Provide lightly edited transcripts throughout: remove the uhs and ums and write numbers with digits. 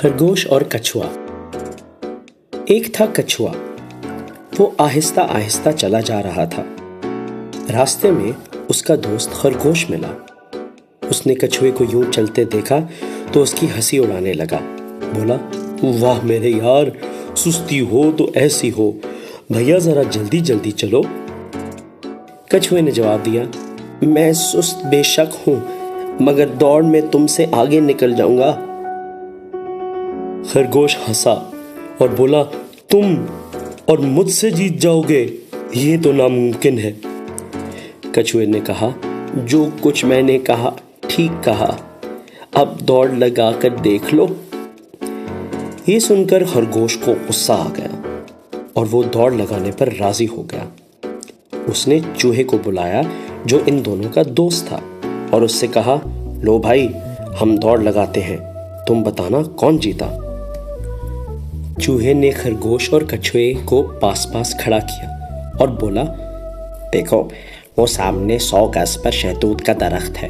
खरगोश और कछुआ। एक था कछुआ। वो आहिस्ता आहिस्ता चला जा रहा था। रास्ते में उसका दोस्त खरगोश मिला। उसने कछुए को यूं चलते देखा तो उसकी हंसी उड़ाने लगा। बोला, वाह मेरे यार, सुस्ती हो तो ऐसी हो, भैया जरा जल्दी जल्दी चलो। कछुए ने जवाब दिया, मैं सुस्त बेशक हूं, मगर दौड़ में तुमसे आगे निकल जाऊंगा। खरगोश हंसा और बोला, तुम और मुझसे जीत जाओगे, ये तो नामुमकिन है। कछुए ने कहा, जो कुछ मैंने कहा ठीक कहा, अब दौड़ लगा कर देख लो। ये सुनकर खरगोश को गुस्सा आ गया और वो दौड़ लगाने पर राजी हो गया। उसने चूहे को बुलाया जो इन दोनों का दोस्त था और उससे कहा, लो भाई, हम दौड़ लगाते हैं, तुम बताना कौन जीता। चूहे ने खरगोश और कछुए को पास पास खड़ा किया और बोला, देखो, वो सामने 100 गज पर शहतूत का दरख्त है,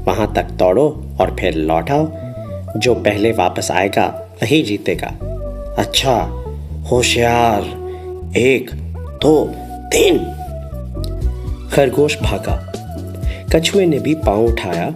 वहां तक दौड़ो और फिर लौट आओ। जो पहले वापस आएगा वही जीतेगा। अच्छा, होशियार, 1 2 3। खरगोश भागा। कछुए ने भी पांव उठाया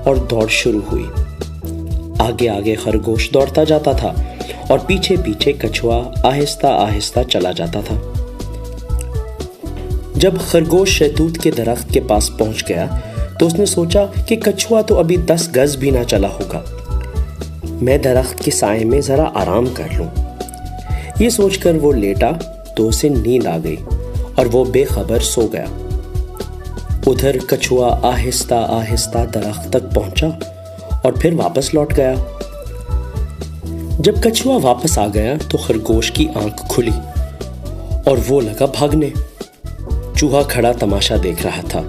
और दौड़ शुरू हुई। आगे आगे खरगोश दौड़ता जाता था और पीछे पीछे कछुआ आहिस्ता आहिस्ता चला जाता था। जब खरगोश शहतूत के दरख्त के पास पहुंच गया तो उसने सोचा कि कछुआ तो अभी 10 गज भी ना चला होगा। मैं दरख्त के साए में जरा आराम कर लूं। ये सोचकर वो लेटा तो उसे नींद आ गई और वो बेखबर सो गया। उधर कछुआ आहिस्ता आहिस्ता दरख्त तक पहुंचा और फिर वापस लौट गया। जब कछुआ वापस आ गया तो खरगोश की आंख खुली और वो लगा भागने। चूहा खड़ा तमाशा देख रहा था।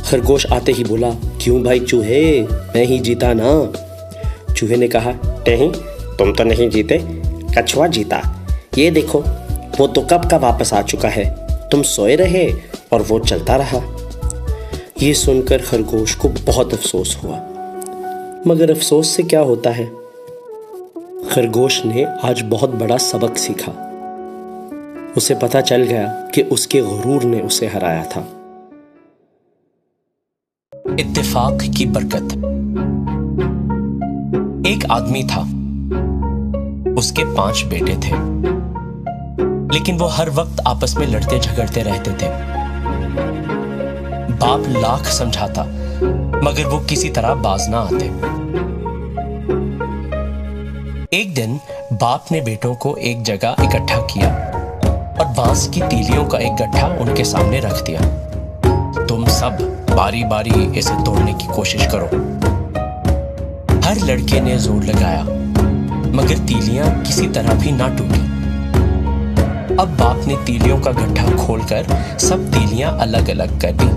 खरगोश आते ही बोला, क्यों भाई चूहे, मैं ही जीता ना। चूहे ने कहा, नहीं, तुम तो नहीं जीते, कछुआ जीता। ये देखो, वो तो कब का वापस आ चुका है, तुम सोए रहे और वो चलता रहा। ये सुनकर खरगोश को बहुत अफसोस हुआ, मगर अफसोस से क्या होता है। खरगोश ने आज बहुत बड़ा सबक सीखा। उसे पता चल गया कि उसके गुरूर ने उसे हराया था। इत्तेफाक की बरकत। एक आदमी था, उसके 5 बेटे थे, लेकिन वो हर वक्त आपस में लड़ते झगड़ते रहते थे। बाप लाख समझाता मगर वो किसी तरह बाज ना आते। एक दिन बाप ने बेटों को एक जगह इकट्ठा किया और बांस की तीलियों का एक गट्ठा उनके सामने रख दिया। तुम सब बारी बारी इसे तोड़ने की कोशिश करो। हर लड़के ने जोर लगाया मगर तीलियां किसी तरह भी ना टूटी। अब बाप ने तीलियों का गट्ठा खोलकर सब तीलियां अलग अलग कर दी।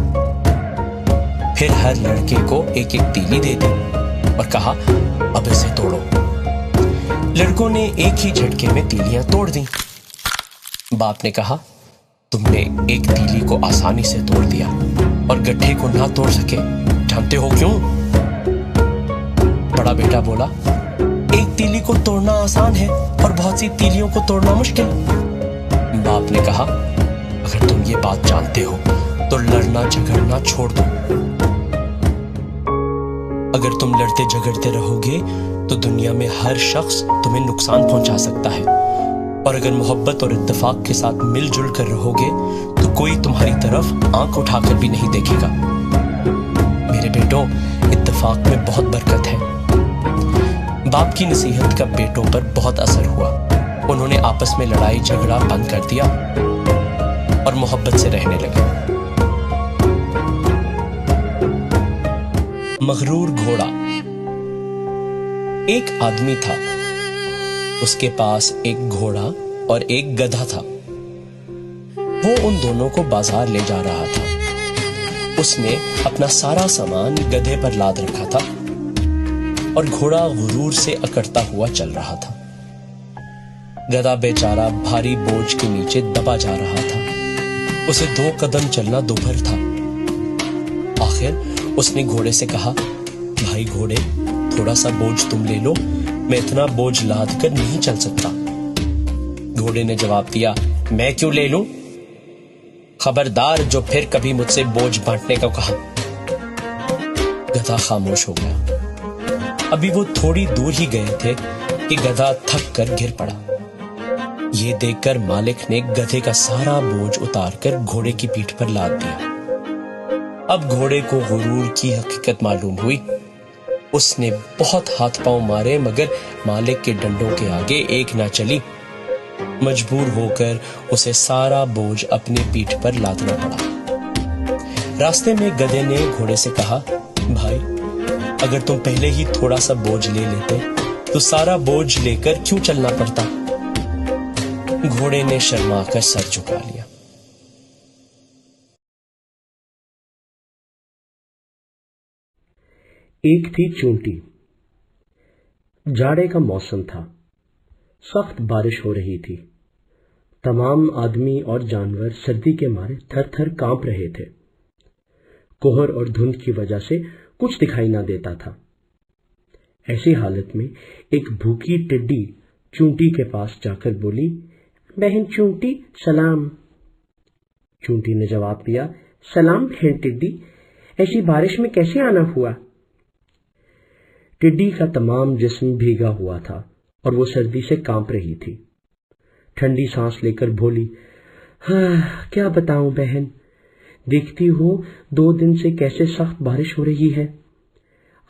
फिर हर लड़के को एक एक तीली दे दी और कहा, अब इसे तोड़ो। लड़कों ने एक ही झटके में तीलियां तोड़ दी। बाप ने कहा, तुमने एक तीली को आसानी से तोड़ दिया और गड्ढे को ना तोड़ सके, जानते हो क्यों? बड़ा बेटा बोला, एक तीली को तोड़ना आसान है और बहुत सी तीलियों को तोड़ना मुश्किल। बाप ने कहा, अगर तुम ये बात जानते हो तो लड़ना झगड़ना छोड़ दो। अगर तुम लड़ते झगड़ते रहोगे तो दुनिया में हर शख्स तुम्हें नुकसान पहुंचा सकता है, और अगर मोहब्बत और इत्तेफाक के साथ मिलजुल कर रहोगे तो कोई तुम्हारी तरफ आंख उठाकर भी नहीं देखेगा। मेरे बेटों, इत्तेफाक में बहुत बरकत है। बाप की नसीहत का बेटों पर बहुत असर हुआ। उन्होंने आपस में लड़ाई झगड़ा बंद कर दिया और मोहब्बत से रहने लगे। मगरूर घोड़ा। एक आदमी था, उसके पास एक घोड़ा और एक गधा था। वो उन दोनों को बाजार ले जा रहा था। उसने अपना सारा सामान गधे पर लाद रखा था और घोड़ा गुरूर से अकड़ता हुआ चल रहा था। गधा बेचारा भारी बोझ के नीचे दबा जा रहा था। उसे 2 कदम चलना दूभर था। आखिर उसने घोड़े से कहा, भाई घोड़े, थोड़ा सा बोझ तुम ले लो, میں اتنا بوجھ لاد کر نہیں چل سکتا۔ گھوڑے نے جواب دیا، میں کیوں لے لوں؟ خبردار جو پھر کبھی مجھ سے بوجھ بانٹنے کا کہا۔ گدھا خاموش ہو گیا۔ ابھی وہ تھوڑی دور ہی گئے تھے کہ گدھا تھک کر گر پڑا۔ یہ دیکھ کر مالک نے گدھے کا سارا بوجھ اتار کر گھوڑے کی پیٹھ پر لاد دیا۔ اب گھوڑے کو غرور کی حقیقت معلوم ہوئی۔ اس نے بہت ہاتھ پاؤں مارے مگر مالک کے ڈنڈوں کے آگے ایک نہ چلی۔ مجبور ہو کر اسے سارا بوجھ اپنی پیٹھ پر لادنا پڑا۔ راستے میں گدھے نے گھوڑے سے کہا، بھائی اگر تم پہلے ہی تھوڑا سا بوجھ لے لیتے تو سارا بوجھ لے کر کیوں چلنا پڑتا؟ گھوڑے نے شرما کر سر جھکا لیا۔ ایک تھی چونٹی۔ جاڑے کا موسم تھا، سخت بارش ہو رہی تھی۔ تمام آدمی اور جانور سردی کے مارے تھر تھر کانپ رہے تھے۔ کوہر اور دھند کی وجہ سے کچھ دکھائی نہ دیتا تھا۔ ایسی حالت میں ایک بھوکی ٹڈی چونٹی کے پاس جا کر بولی، بہن چونٹی سلام۔ چونٹی نے جواب دیا، سلام بہن ٹڈی، ایسی بارش میں کیسے آنا ہوا؟ ٹڈی کا تمام جسم بھیگا ہوا تھا اور وہ سردی سے کانپ رہی تھی۔ ٹھنڈی سانس لے کر بولی، کیا بتاؤں بہن، دیکھتی ہو 2 دن سے کیسے سخت بارش ہو رہی ہے۔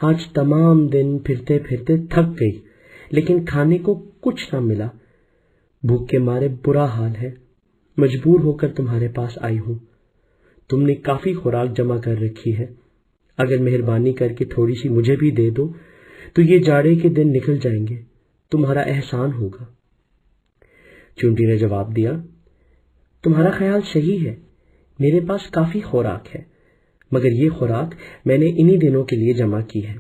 آج تمام دن پھرتے پھرتے تھک گئی لیکن کھانے کو کچھ نہ ملا۔ بھوک کے مارے برا حال ہے، مجبور ہو کر تمہارے پاس آئی ہوں۔ تم نے کافی خوراک جمع کر رکھی ہے، اگر مہربانی کر کے تھوڑی سی مجھے بھی دے دو تو یہ جاڑے کے دن نکل جائیں گے، تمہارا احسان ہوگا۔ چونٹی نے جواب دیا، تمہارا خیال صحیح ہے، میرے پاس کافی خوراک ہے، مگر یہ خوراک میں نے انہی دنوں کے لیے جمع کی ہے۔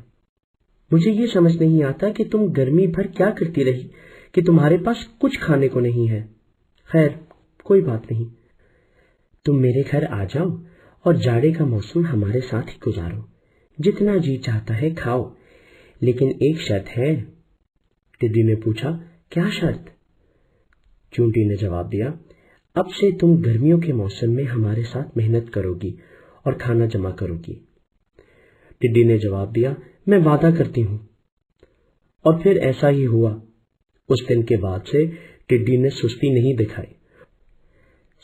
مجھے یہ سمجھ نہیں آتا کہ تم گرمی بھر کیا کرتی رہی کہ تمہارے پاس کچھ کھانے کو نہیں ہے۔ خیر کوئی بات نہیں، تم میرے گھر آ جاؤ اور جاڑے کا موسم ہمارے ساتھ ہی گزارو، جتنا جی چاہتا ہے کھاؤ، لیکن ایک شرط ہے۔ ٹڈی نے پوچھا، کیا شرط؟ چونٹی نے جواب دیا، اب سے تم گرمیوں کے موسم میں ہمارے ساتھ محنت کرو گی اور کھانا جمع کرو گی۔ ٹڈی نے جواب دیا، میں وعدہ کرتی ہوں۔ اور پھر ایسا ہی ہوا۔ اس دن کے بعد سے ٹڈی نے سستی نہیں دکھائی۔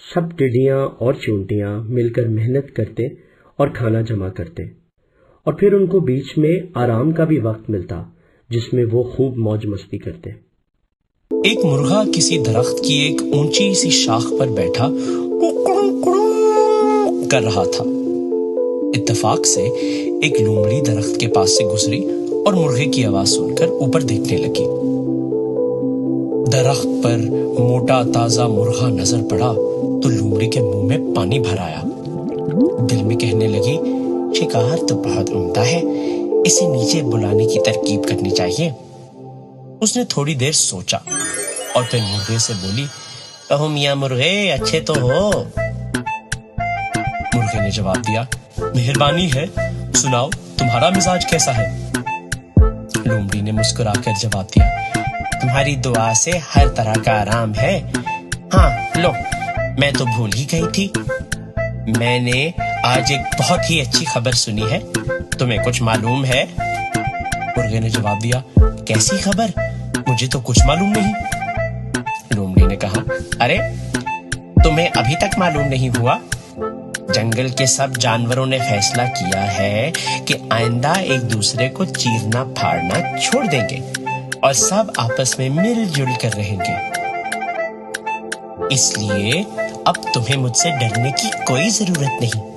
سب ٹڈیاں اور چونٹیاں مل کر محنت کرتے اور کھانا جمع کرتے، اور پھر ان کو بیچ میں آرام کا بھی وقت ملتا جس میں وہ خوب موج مستی کرتے۔ ایک مرغا کسی درخت کی ایک اونچی سی شاخ پر بیٹھا کر رہا تھا۔ اتفاق سے ایک لومڑی درخت کے پاس سے گزری اور مرغے کی آواز سن کر اوپر دیکھنے لگی۔ درخت پر موٹا تازہ مرغا نظر پڑا تو لومڑی کے منہ میں پانی بھر آیا۔ دل میں کہنے لگی، شکار تو بہت عمدہ ہے، اسے نیچے بلانے کی ترکیب کرنی چاہیے۔ اس نے تھوڑی دیر سوچا اور پھر مرغے سے بولی، کہو میاں مرغے، اچھے تو ہو؟ مرغے نے جواب دیا، مہربانی ہے، سناؤ تمہارا مزاج کیسا ہے؟ لومڑی نے مسکرا کر جواب دیا، تمہاری دعا سے ہر طرح کا آرام ہے۔ ہاں لو، میں تو بھول ہی گئی تھی، میں نے آج ایک بہت ہی اچھی خبر سنی ہے، تمہیں کچھ معلوم ہے؟ مرغے نے جواب دیا، کیسی خبر؟ مجھے تو کچھ معلوم نہیں۔ لومڑی نے کہا، ارے تمہیں ابھی تک معلوم نہیں ہوا؟ جنگل کے سب جانوروں نے فیصلہ کیا ہے کہ آئندہ ایک دوسرے کو چیرنا پھاڑنا چھوڑ دیں گے اور سب آپس میں مل جل کر رہیں گے۔ اس لیے اب تمہیں مجھ سے ڈرنے کی کوئی ضرورت نہیں۔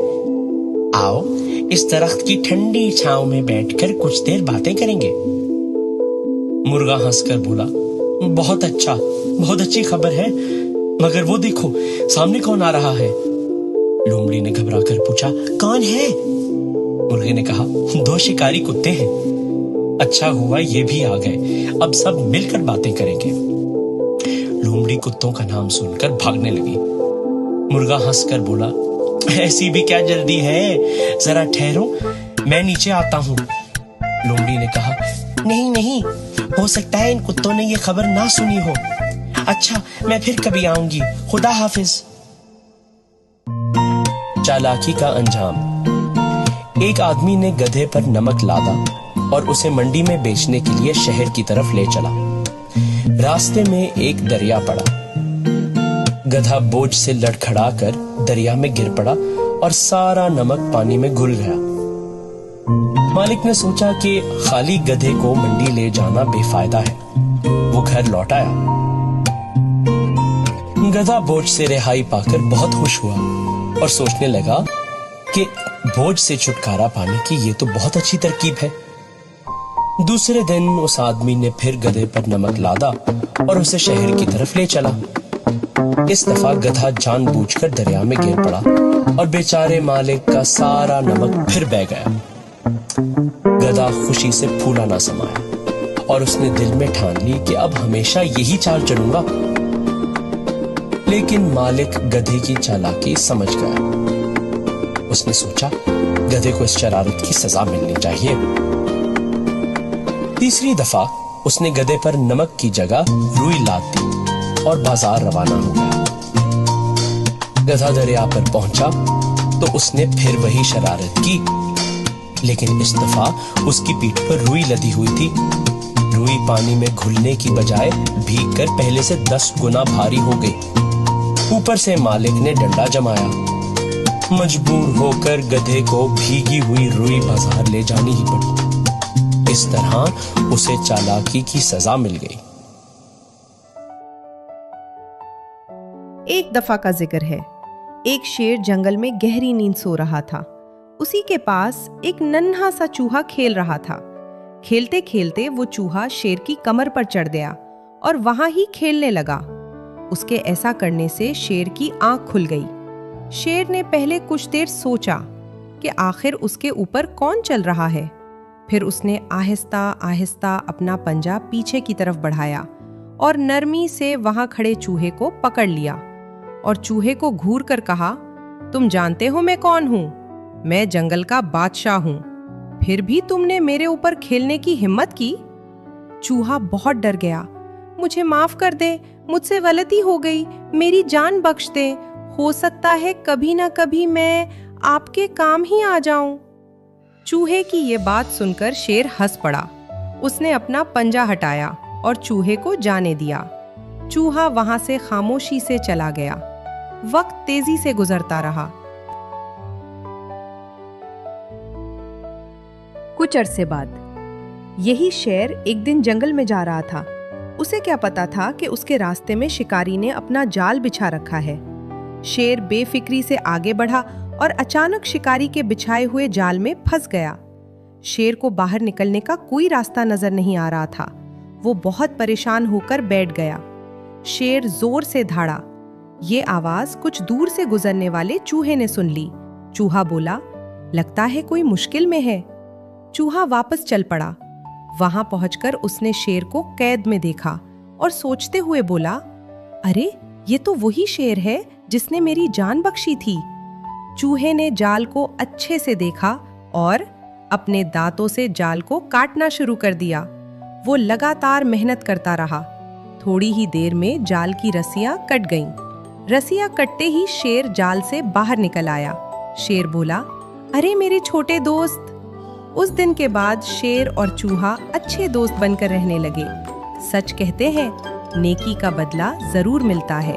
آؤ اس درخت کی ٹھنڈی چھاؤں میں بیٹھ کر کچھ دیر باتیں کریں گے۔ مرغا ہنس کر بولا، بہت اچھا، بہت اچھی خبر ہے، مگر وہ دیکھو سامنے کون آ رہا ہے؟ لومڑی نے گھبرا کر پوچھا، کون ہے؟ مرغے نے کہا، 2 شکاری کتے ہیں۔ اچھا ہوا یہ بھی آ گئے، اب سب مل کر باتیں کریں گے۔ لومڑی کتوں کا نام سن کر بھاگنے لگی۔ مرغا ہنس کر بولا، ایسی بھی کیا جلدی ہے، ذرا ٹھہرو، میں نیچے آتا ہوں۔ لومڑی نے کہا، नहीं नहीं, हो सकता है इन कुत्तों ने ये खबर ना सुनी हो। अच्छा, मैं फिर कभी आऊंगी, खुदा हाफिज। चालाकी का अंजाम। एक आदमी ने गधे पर नमक लादा और उसे मंडी में बेचने के लिए शहर की तरफ ले चला। रास्ते में एक दरिया पड़ा। गधा बोझ से लड़खड़ाकर दरिया में गिर पड़ा और सारा नमक पानी में घुल गया। मालिक ने सोचा कि खाली गधे को मंडी ले जाना बेफायदा है। वो घर लौट आया। गधा बोझ से रिहाई पाकर बहुत खुश हुआ और सोचने लगा कि बोझ से छुटकारा पाने की ये तो बहुत अच्छी तरकीब है। दूसरे दिन उस आदमी ने फिर गधे पर नमक लादा और उसे शहर की तरफ ले चला। इस दफा गधा जानबूझकर दरिया में गिर पड़ा और बेचारे मालिक का सारा नमक फिर बह गया। गधा खुशी से फूला ना समाया और उसने दिल में ठान ली कि अब हमेशा यही चाल चलूंगा। लेकिन मालिक गधे की चालाकी समझ गया। उसने सोचा गधे को इस शरारत की सजा मिलनी चाहिए। तीसरी दफा उसने गधे पर नमक की जगह रुई लाद दी और बाजार रवाना हो गया। गधा दरिया पर पहुंचा तो उसने फिर वही शरारत की, लेकिन इस दफा उसकी पीठ पर रुई लदी हुई थी। रुई पानी में घुलने की बजाय भीगकर पहले से 10 गुना भारी हो गई। ऊपर से मालिक ने डंडा जमाया। मजबूर होकर गधे को भीगी हुई रुई बाजार ले जानी ही पड़ी। इस तरह उसे चालाकी की सजा मिल गई। एक दफा का जिक्र है। एक शेर जंगल में गहरी नींद सो रहा था। उसी के पास एक नन्हा सा चूहा खेल रहा था। खेलते खेलते वो चूहा शेर की कमर पर चढ़ गया और वहां ही खेलने लगा। उसके ऐसा करने से शेर की आंख खुल गई। शेर ने पहले कुछ देर सोचा कि आखिर उसके ऊपर कौन चल रहा है। फिर उसने आहिस्ता आहिस्ता अपना पंजा पीछे की तरफ बढ़ाया और नरमी से वहां खड़े चूहे को पकड़ लिया और चूहे को घूर कर कहा, तुम जानते हो मैं कौन हूं? मैं जंगल का बादशाह हूं। फिर भी तुमने मेरे ऊपर खेलने की हिम्मत की। चूहा बहुत डर गया। मुझे माफ कर दे, मुझसे गलती हो गई, मेरी जान बख्श दे। हो सकता है कभी ना कभी मैं आपके काम ही आ जाऊं। चूहे की ये बात सुनकर शेर हंस पड़ा। उसने अपना पंजा हटाया और चूहे को जाने दिया। चूहा वहां से खामोशी से चला गया। वक्त तेजी से गुजरता रहा। कुछ अरसे बाद यही शेर एक दिन जंगल में जा रहा था। उसे क्या पता था कि उसके रास्ते में शिकारी ने अपना जाल बिछा रखा है। शेर बेफिक्री से आगे बढ़ा और अचानक शिकारी के बिछाए हुए जाल में फंस गया। शेर को बाहर निकलने का कोई रास्ता नजर नहीं आ रहा था। वो बहुत परेशान होकर बैठ गया। शेर जोर से धाड़ा। ये आवाज कुछ दूर से गुजरने वाले चूहे ने सुन ली। चूहा बोला, लगता है कोई मुश्किल में है। चूहा वापस चल पड़ा। वहां पहुंचकर उसने शेर को कैद में देखा और सोचते हुए बोला, अरे ये तो वही शेर है जिसने मेरी जान बख्शी थी। चूहे ने जाल को अच्छे से देखा और अपने दांतों से जाल को काटना शुरू कर दिया। वो लगातार मेहनत करता रहा। थोड़ी ही देर में जाल की रस्सियां कट गईं। रस्सियां कटते ही शेर जाल से बाहर निकल आया। शेर बोला, अरे मेरे छोटे दोस्त। उस दिन के बाद शेर और चूहा अच्छे दोस्त बनकर रहने लगे। सच कहते हैं, नेकी का बदला जरूर मिलता है।